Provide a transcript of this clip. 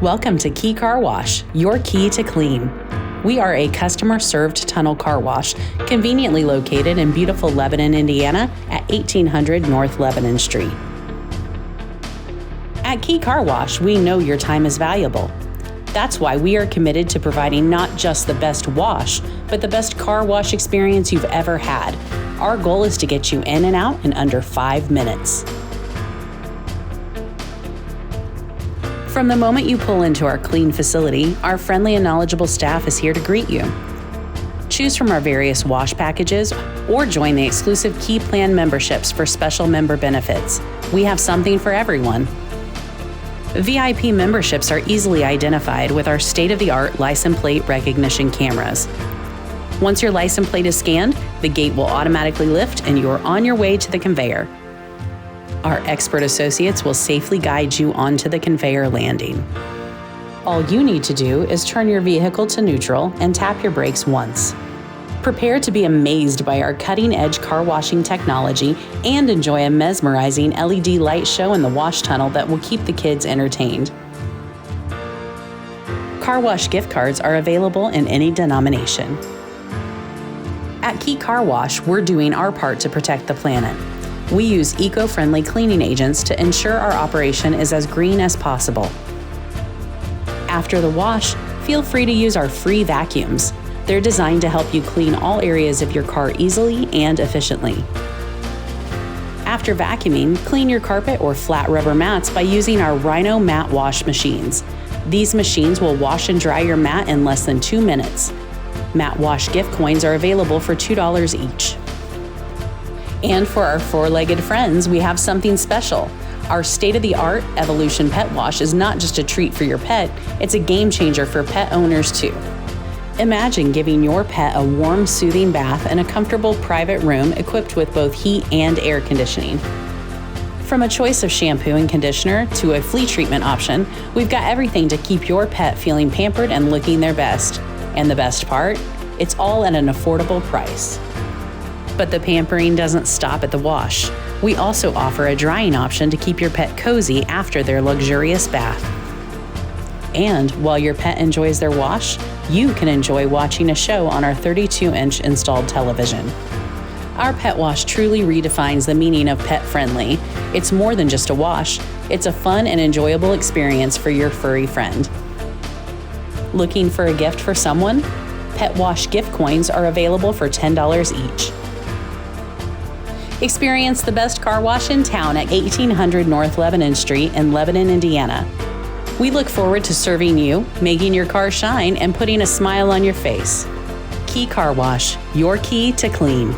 Welcome to Key Car Wash, your key to clean. We are a customer-served tunnel car wash conveniently located in beautiful Lebanon, Indiana at 1800 North Lebanon Street. At Key Car Wash, we know your time is valuable. That's why we are committed to providing not just the best wash, but the best car wash experience you've ever had. Our goal is to get you in and out in under 5 minutes. From the moment you pull into our clean facility, our friendly and knowledgeable staff is here to greet you. Choose from our various wash packages or join the exclusive Key Plan memberships for special member benefits. We have something for everyone. VIP memberships are easily identified with our state-of-the-art license plate recognition cameras. Once your license plate is scanned, the gate will automatically lift and you are on your way to the conveyor. Our expert associates will safely guide you onto the conveyor landing. All you need to do is turn your vehicle to neutral and tap your brakes once. Prepare to be amazed by our cutting-edge car washing technology and enjoy a mesmerizing LED light show in the wash tunnel that will keep the kids entertained. Car wash gift cards are available in any denomination. At Key Car Wash, we're doing our part to protect the planet. We use eco-friendly cleaning agents to ensure our operation is as green as possible. After the wash, feel free to use our free vacuums. They're designed to help you clean all areas of your car easily and efficiently. After vacuuming, clean your carpet or flat rubber mats by using our Rhino mat wash machines. These machines will wash and dry your mat in less than 2 minutes. Mat wash gift coins are available for $2 each. And for our four-legged friends, we have something special. Our state-of-the-art Evolution Pet Wash is not just a treat for your pet, it's a game changer for pet owners too. Imagine giving your pet a warm, soothing bath in a comfortable private room equipped with both heat and air conditioning. From a choice of shampoo and conditioner to a flea treatment option, we've got everything to keep your pet feeling pampered and looking their best. And the best part? It's all at an affordable price. But the pampering doesn't stop at the wash. We also offer a drying option to keep your pet cozy after their luxurious bath. And while your pet enjoys their wash, you can enjoy watching a show on our 32-inch installed television. Our pet wash truly redefines the meaning of pet-friendly. It's more than just a wash, it's a fun and enjoyable experience for your furry friend. Looking for a gift for someone? Pet Wash gift coins are available for $10 each. Experience the best car wash in town at 1800 North Lebanon Street in Lebanon, Indiana. We look forward to serving you, making your car shine, and putting a smile on your face. Key Car Wash, your key to clean.